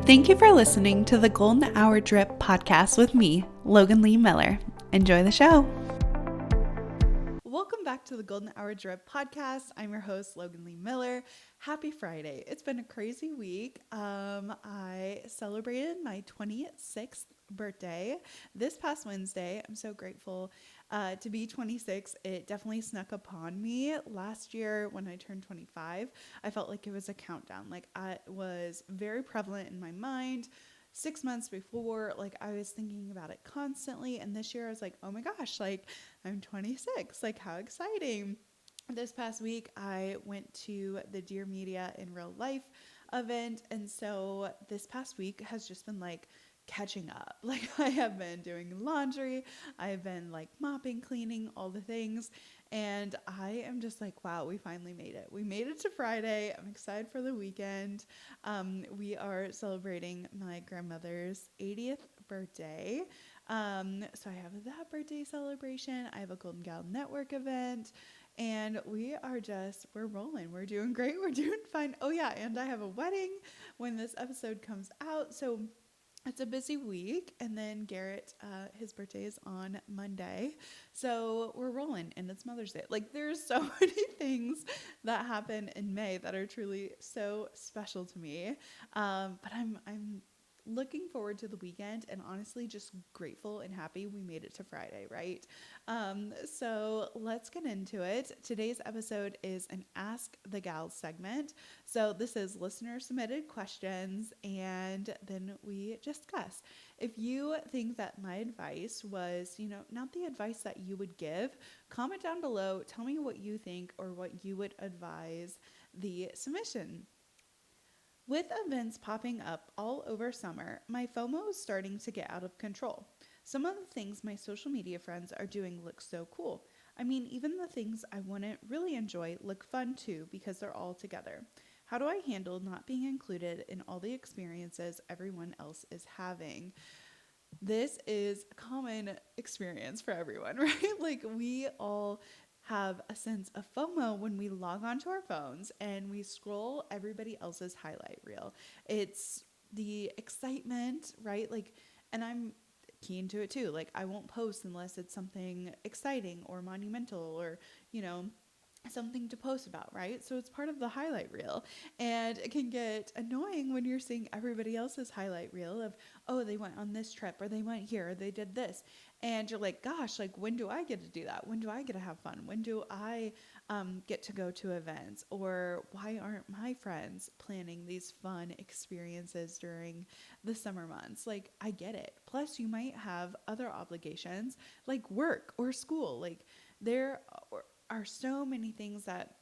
Thank you for listening to the Golden Hour Drip podcast with me, Logan Lee Miller. Enjoy the show. Welcome back to the Golden Hour Drip podcast. I'm your host, Logan Lee Miller. Happy Friday. It's been a crazy week. I celebrated my 26th birthday this past Wednesday. I'm so grateful to be 26. It definitely snuck upon me. Last year when I turned 25, I felt like it was a countdown. Like it was very prevalent in my mind. 6 months before, like I was thinking about it constantly. And this year I was like, oh my gosh, like I'm 26. Like how exciting. This past week, I went to the Dear Media in Real Life event. And so this past week has just been like catching up. Like I have been doing laundry. I've been like mopping, cleaning, all the things. And I am just like, wow, we finally made it. We made it to Friday. I'm excited for the weekend. We are celebrating my grandmother's 80th birthday. So I have that birthday celebration. I have a Golden Gal Network event. And we're rolling. We're doing great. We're doing fine. Oh yeah, and I have a wedding when this episode comes out. So it's a busy week. And then Garrett, his birthday is on Monday. So we're rolling and it's Mother's Day. Like there's so many things that happen in May that are truly so special to me. But I'm looking forward to the weekend and honestly just grateful and happy we made it to Friday, right? So let's get into it. Today's episode is an Ask the Gals segment. So this is listener submitted questions and then we discuss. If you think that my advice was, not the advice that you would give, comment down below. Tell me what you think or what you would advise the submission. With events popping up all over summer, my FOMO is starting to get out of control. Some of the things my social media friends are doing look so cool. I mean, even the things I wouldn't really enjoy look fun too because they're all together. How do I handle not being included in all the experiences everyone else is having? This is a common experience for everyone, right? Like we all have a sense of FOMO when we log onto our phones and we scroll everybody else's highlight reel. It's the excitement, right? Like, and I'm keen to it too. Like I won't post unless it's something exciting or monumental or, something to post about, right? So it's part of the highlight reel. And it can get annoying when you're seeing everybody else's highlight reel of, oh, they went on this trip or they went here or they did this. And you're like, gosh, like when do I get to do that? When do I get to have fun? When do I get to go to events? Or why aren't my friends planning these fun experiences during the summer months? Like I get it. Plus you might have other obligations like work or school. Like there are so many things that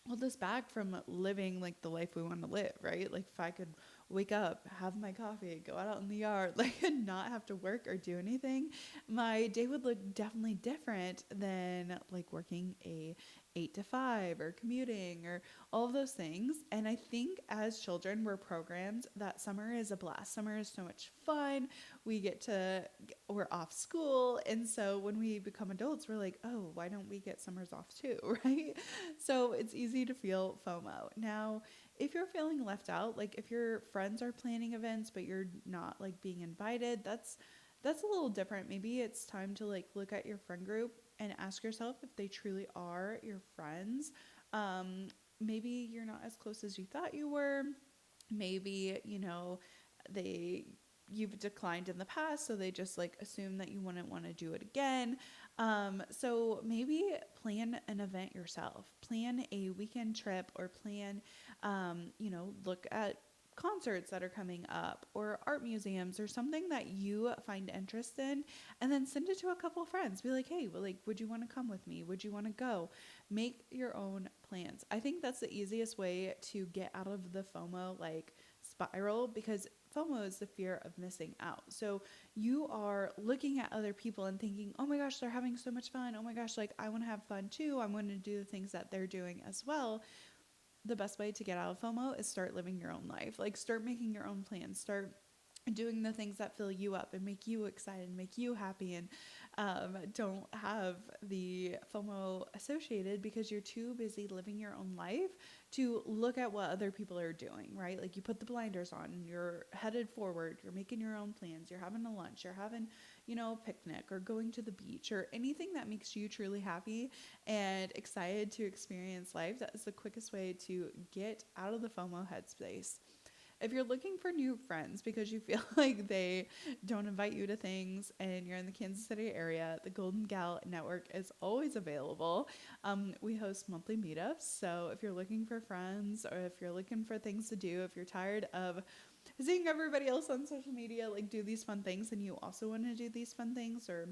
hold us back from living like the life we want to live, right? Like if I could wake up, have my coffee, go out in the yard, like and not have to work or do anything, my day would look definitely different than like working a 8 to 5 or commuting or all of those things. And I think as children, we're programmed that summer is a blast. Summer is so much fun. We're off school. And so when we become adults, we're like, oh, why don't we get summers off too, right? So it's easy to feel FOMO. Now, if you're feeling left out, like if your friends are planning events, but you're not like being invited, that's a little different. Maybe it's time to like look at your friend group and ask yourself if they truly are your friends. Maybe you're not as close as you thought you were. Maybe, you've declined in the past, so they just like assume that you wouldn't want to do it again. So maybe plan an event yourself. Plan a weekend trip or plan, look at concerts that are coming up or art museums or something that you find interest in, and then send it to a couple of friends. Be like, hey, would you want to come with me? Would you want to go? Make your own plans. I think that's the easiest way to get out of the FOMO like spiral, because FOMO is the fear of missing out. So you are looking at other people and thinking, oh my gosh, they're having so much fun. Oh my gosh, like I want to have fun too. I want to do the things that they're doing as well. The best way to get out of FOMO is start living your own life. Like start making your own plans. Start doing the things that fill you up and make you excited, make you happy. And don't have the FOMO associated because you're too busy living your own life to look at what other people are doing, right? Like you put the blinders on and you're headed forward, you're making your own plans, you're having a lunch, you're having, a picnic or going to the beach or anything that makes you truly happy and excited to experience life. That is the quickest way to get out of the FOMO headspace. If you're looking for new friends because you feel like they don't invite you to things and you're in the Kansas City area, the Golden Gal Network is always available. We host monthly meetups. So if you're looking for friends or if you're looking for things to do, if you're tired of seeing everybody else on social media like do these fun things and you also want to do these fun things, or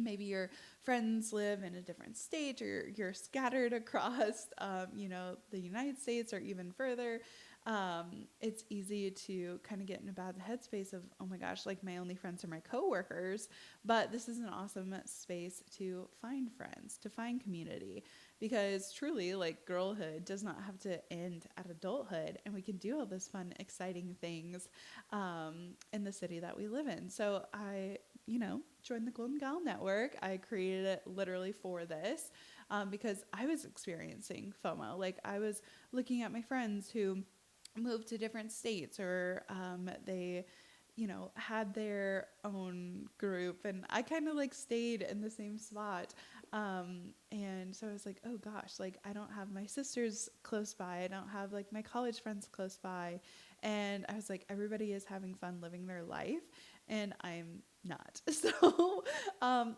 maybe your friends live in a different state or you're scattered across the United States or even further, it's easy to kind of get in a bad headspace of, oh my gosh, like my only friends are my coworkers. But this is an awesome space to find friends, to find community, because truly, like, girlhood does not have to end at adulthood, and we can do all those fun, exciting things in the city that we live in. So I joined the Golden Gal Network. I created it literally for this because I was experiencing FOMO. Like, I was looking at my friends who moved to different states, or they had their own group, and I kind of like stayed in the same spot. And so I was like, oh gosh, like I don't have my sisters close by. I don't have like my college friends close by. And I was like, everybody is having fun living their life and I'm not. So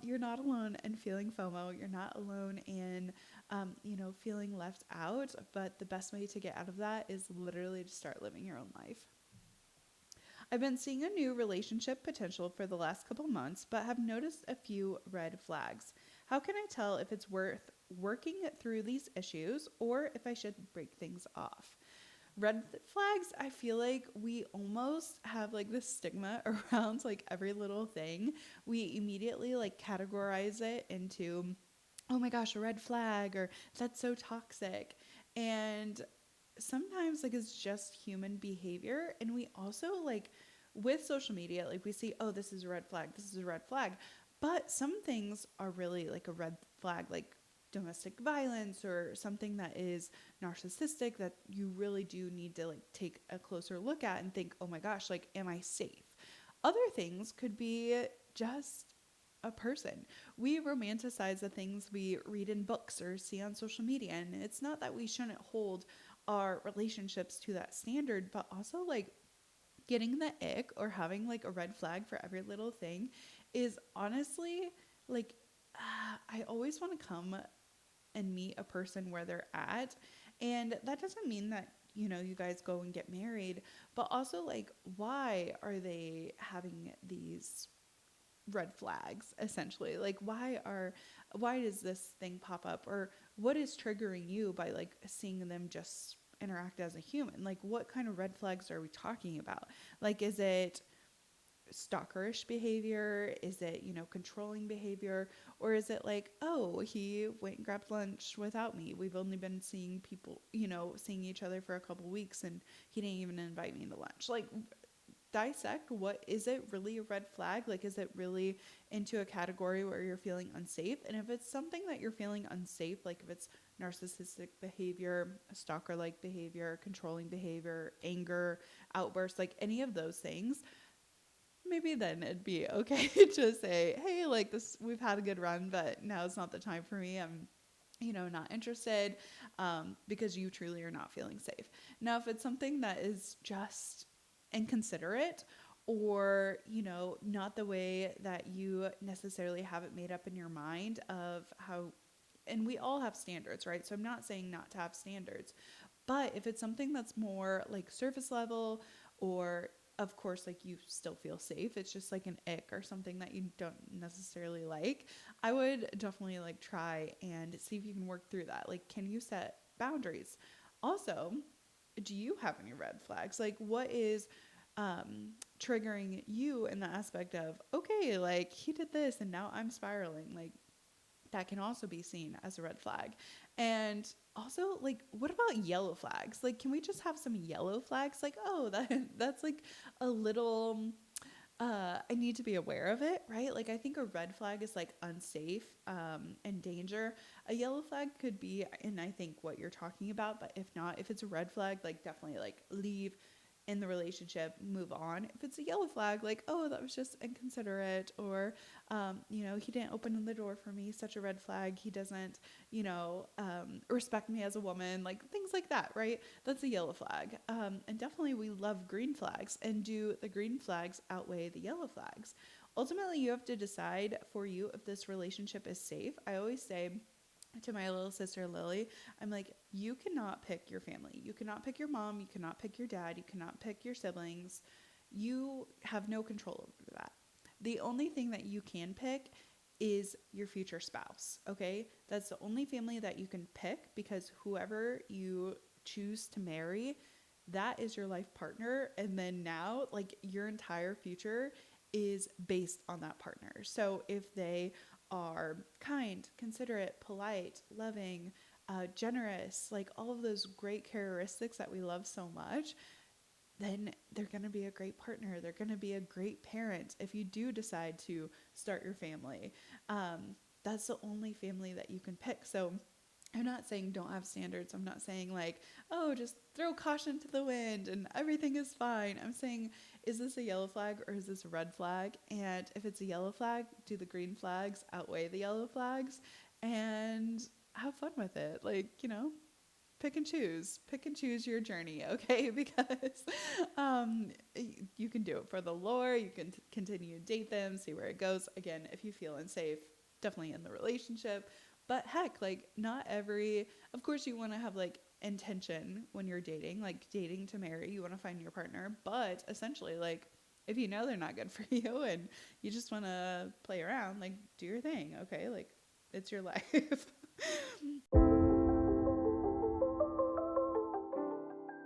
you're not alone in feeling FOMO. You're not alone in feeling left out. But the best way to get out of that is literally to start living your own life. I've been seeing a new relationship potential for the last couple months, but have noticed a few red flags. How can I tell if it's worth working through these issues or if I should break things off? Red flags, I feel like we almost have like this stigma around like every little thing. We immediately like categorize it into, oh my gosh, a red flag, or that's so toxic. And sometimes like it's just human behavior. And we also like with social media, like we see, oh, this is a red flag, this is a red flag. But some things are really like a red flag, like domestic violence or something that is narcissistic, that you really do need to like take a closer look at and think, oh my gosh, like, am I safe? Other things could be just a person. We romanticize the things we read in books or see on social media. And it's not that we shouldn't hold our relationships to that standard, but also like getting the ick or having like a red flag for every little thing is honestly like, I always want to come and meet a person where they're at. And that doesn't mean that, you guys go and get married, but also like, why are they having these red flags essentially? Like, why does this thing pop up, or what is triggering you by like seeing them just interact as a human? Like, what kind of red flags are we talking about? Like, is it stalkerish behavior? Is it, controlling behavior? Or is it like, oh, he went and grabbed lunch without me. We've only been seeing people, seeing each other for a couple weeks and he didn't even invite me to lunch. Like, dissect, what is it really a red flag? Like, is it really into a category where you're feeling unsafe? And if it's something that you're feeling unsafe, like if it's narcissistic behavior, stalker-like behavior, controlling behavior, anger, outbursts, like any of those things, maybe then it'd be okay to say, hey, like this, we've had a good run, but now it's not the time for me. I'm, not interested, because you truly are not feeling safe. Now, if it's something that is just inconsiderate, or, not the way that you necessarily have it made up in your mind of how, and we all have standards, right? So I'm not saying not to have standards, but if it's something that's more like surface level, or of course, like you still feel safe, it's just like an ick or something that you don't necessarily like, I would definitely like try and see if you can work through that. Like, can you set boundaries? Also, do you have any red flags? Like, what is triggering you in the aspect of, okay, like he did this and now I'm spiraling? Like, that can also be seen as a red flag. And also, like, what about yellow flags? Like, can we just have some yellow flags? Like, oh, that's like a little I need to be aware of it, right? Like I think a red flag is like unsafe and danger. A yellow flag could be, and I think what you're talking about, but if not, if it's a red flag, like definitely like leave in the relationship, move on. If it's a yellow flag, like, oh, that was just inconsiderate, or, he didn't open the door for me, such a red flag. He doesn't, respect me as a woman, like things like that, right? That's a yellow flag. And definitely we love green flags. And do the green flags outweigh the yellow flags? Ultimately, you have to decide for you if this relationship is safe. I always say, to my little sister Lily, I'm like, you cannot pick your family. You cannot pick your mom. You cannot pick your dad. You cannot pick your siblings. You have no control over that. The only thing that you can pick is your future spouse. Okay. That's the only family that you can pick, because whoever you choose to marry, that is your life partner. And then now, like, your entire future is based on that partner. So if they are kind, considerate, polite, loving, generous, like all of those great characteristics that we love so much, then they're going to be a great partner. They're going to be a great parent if you do decide to start your family. That's the only family that you can pick. So I'm not saying don't have standards. I'm not saying like, oh, just throw caution to the wind and everything is fine. I'm saying, is this a yellow flag or is this a red flag? And if it's a yellow flag, do the green flags outweigh the yellow flags? And have fun with it. Like, pick and choose your journey. Okay. Because, you can do it for the lore. You can continue to date them, see where it goes. Again, if you feel unsafe, definitely in the relationship. But heck, like of course you want to have like intention when you're dating, like dating to marry, you want to find your partner. But essentially, like, if you know they're not good for you and you just want to play around, like, do your thing. Okay. Like, it's your life.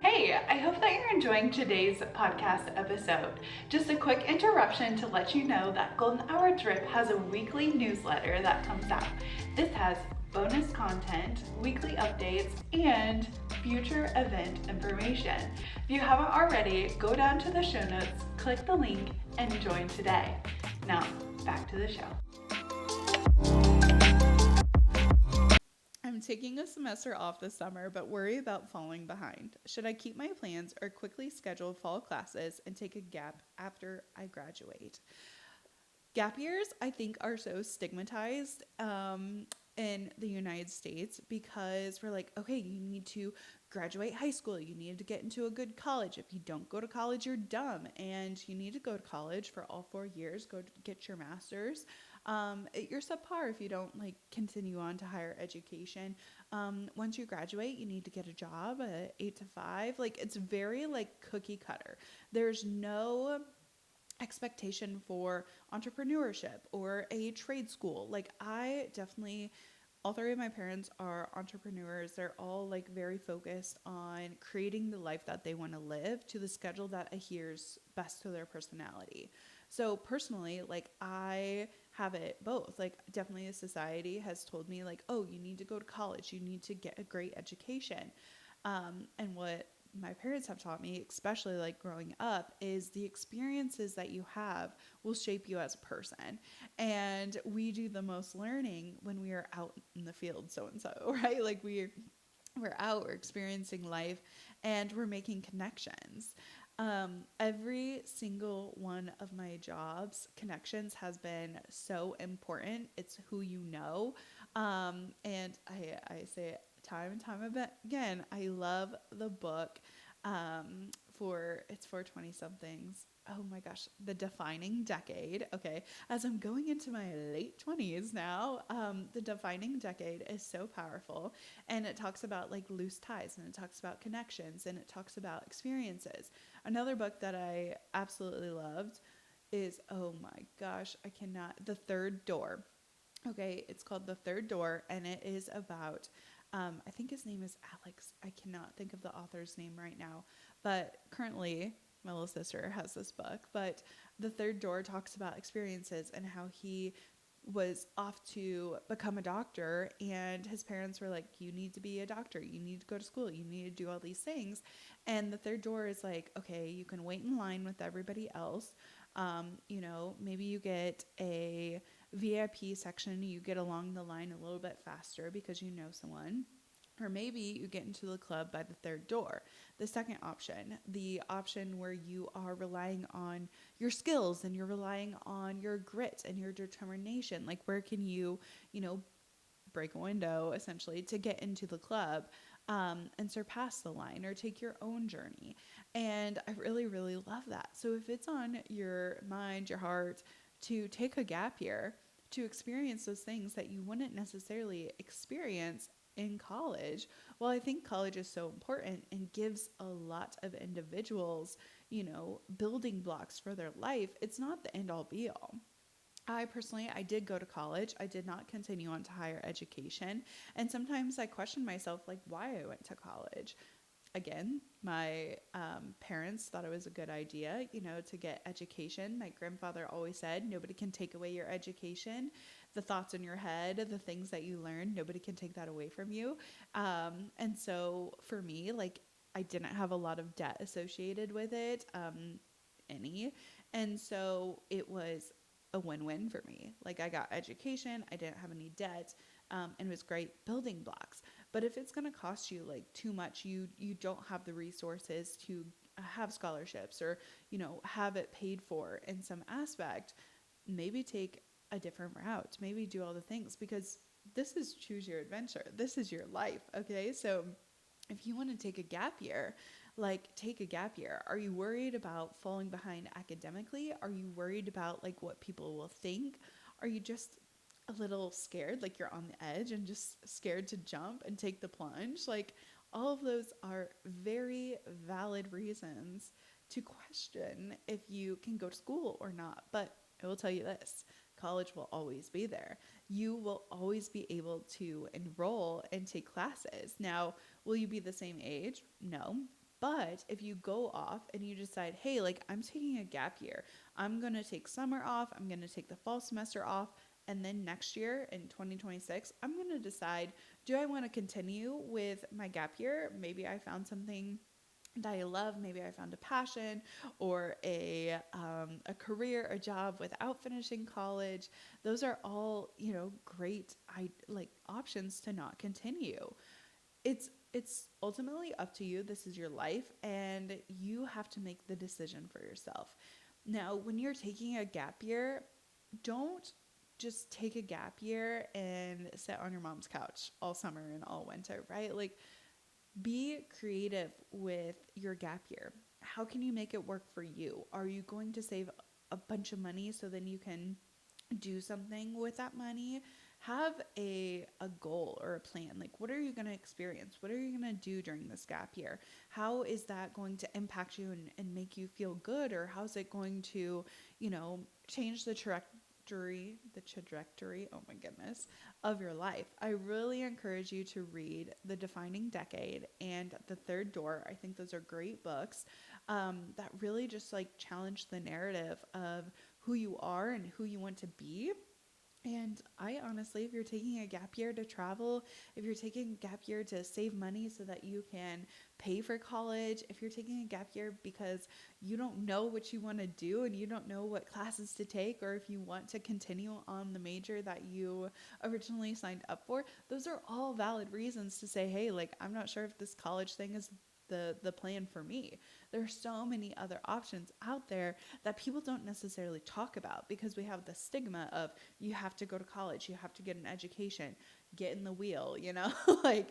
Hey, I hope that you're enjoying today's podcast episode. Just a quick interruption to let you know that Golden Hour Drip has a weekly newsletter that comes out. This has bonus content, weekly updates, and future event information. If you haven't already, go down to the show notes, click the link, and join today. Now, back to the show. I'm taking a semester off this summer, but worry about falling behind. Should I keep my plans or quickly schedule fall classes and take a gap after I graduate? Gap years, I think, are so stigmatized in the United States, because we're like, okay, you need to graduate high school. You need to get into a good college. If you don't go to college, you're dumb. And you need to go to college for all 4 years, go to get your master's. You're subpar if you don't like continue on to higher education. Once you graduate, you need to get a job, 8 to 5. Like, it's very like cookie cutter. There's no expectation for entrepreneurship or a trade school. Like, all 3 of my parents are entrepreneurs. They're all like very focused on creating the life that they want to live to the schedule that adheres best to their personality. So personally, like, I have it both. Like, definitely society has told me like, oh, you need to go to college. You need to get a great education. And what my parents have taught me, especially like growing up, is the experiences that you have will shape you as a person. And we do the most learning when we are out in the field, so and so, right? Like we're out, we're experiencing life, and we're making connections. Every single one of my jobs, connections has been so important. It's who you know. And I say it time and time again, I love the book it's for 20 somethings. Oh my gosh, The Defining Decade. Okay, as I'm going into my late 20s now, The Defining Decade is so powerful, and it talks about like loose ties, and it talks about connections, and it talks about experiences. Another book that I absolutely loved is, oh my gosh, The Third Door. Okay, it's called The Third Door, and it is about, I think his name is Alex. I cannot think of the author's name right now, but currently my little sister has this book. But The Third Door talks about experiences and how he was off to become a doctor, and his parents were like, you need to be a doctor, you need to go to school, you need to do all these things. And the third door is like, okay, you can wait in line with everybody else. Maybe you get a VIP section, you get along the line a little bit faster because you know someone. Or maybe you get into the club by the third door. The second option, the option where you are relying on your skills and you're relying on your grit and your determination. Like, where can you, break a window essentially to get into the club, and surpass the line or take your own journey. And I really, really love that. So if it's on your mind, your heart, to take a gap year, to experience those things that you wouldn't necessarily experience in college, well, I think college is so important and gives a lot of individuals, building blocks for their life. It's not the end all be all. I did go to college. I did not continue on to higher education. And sometimes I question myself, like, why I went to college. Again, my parents thought it was a good idea, to get education. My grandfather always said, nobody can take away your education. The thoughts in your head, the things that you learn, nobody can take that away from you. And so for me, like, I didn't have a lot of debt associated with it, any. And so it was a win-win for me. Like, I got education, I didn't have any debt, and it was great building blocks. But if it's going to cost you like too much, you don't have the resources to have scholarships or, have it paid for in some aspect, maybe take a different route, maybe do all the things, because this is choose your adventure. This is your life. Okay. So if you want to take a gap year, like, take a gap year. Are you worried about falling behind academically? Are you worried about like what people will think? Are you just a little scared, like you're on the edge and just scared to jump and take the plunge? Like, all of those are very valid reasons to question if you can go to school or not. But I will tell you this, college will always be there. You will always be able to enroll and take classes. Now, will you be the same age? No. But if you go off and you decide, hey, like, I'm taking a gap year, I'm going to take summer off, I'm going to take the fall semester off, and then next year in 2026, I'm going to decide, do I want to continue with my gap year? Maybe I found something that I love. Maybe I found a passion or a career, a job without finishing college. Those are all, great options to not continue. It's ultimately up to you. This is your life, and you have to make the decision for yourself. Now, when you're taking a gap year, don't just take a gap year and sit on your mom's couch all summer and all winter, right? Like, be creative with your gap year. How can you make it work for you? Are you going to save a bunch of money so then you can do something with that money? Have a goal or a plan. Like, what are you going to experience? What are you going to do during this gap year? How is that going to impact you and make you feel good? Or how's it going to, change the trajectory, oh my goodness, of your life? I really encourage you to read The Defining Decade and The Third Door. I think those are great books, that really just like challenge the narrative of who you are and who you want to be. And I honestly, if you're taking a gap year to travel, if you're taking a gap year to save money so that you can pay for college, if you're taking a gap year because you don't know what you want to do and you don't know what classes to take, or if you want to continue on the major that you originally signed up for, those are all valid reasons to say, hey, like, I'm not sure if this college thing is the plan for me. There's so many other options out there that people don't necessarily talk about because we have the stigma of, you have to go to college, you have to get an education, get in the wheel, like,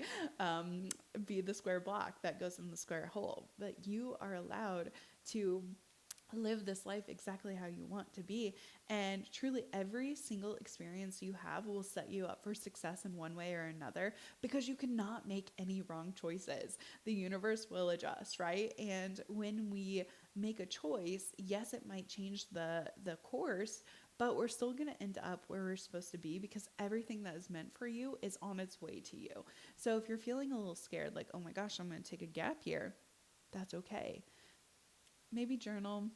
be the square block that goes in the square hole. But you are allowed to live this life exactly how you want to be. And truly, every single experience you have will set you up for success in one way or another, because you cannot make any wrong choices. The universe will adjust, right? And when we make a choice, yes, it might change the course, but we're still going to end up where we're supposed to be, because everything that is meant for you is on its way to you. So if you're feeling a little scared, like, oh my gosh, I'm going to take a gap year, that's okay. Maybe journal,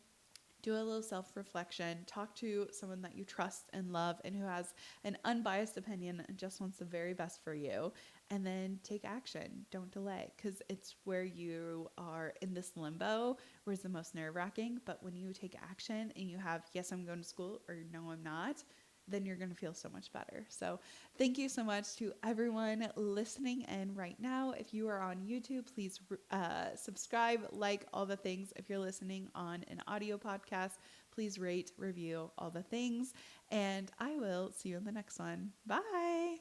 do a little self-reflection, talk to someone that you trust and love and who has an unbiased opinion and just wants the very best for you, and then take action. Don't delay, because it's where you are in this limbo where it's the most nerve-wracking. But when you take action and you have, yes, I'm going to school, or no, I'm not, then you're going to feel so much better. So thank you so much to everyone listening in right now. If you are on YouTube, please subscribe, like, all the things. If you're listening on an audio podcast, please rate, review, all the things. And I will see you in the next one. Bye.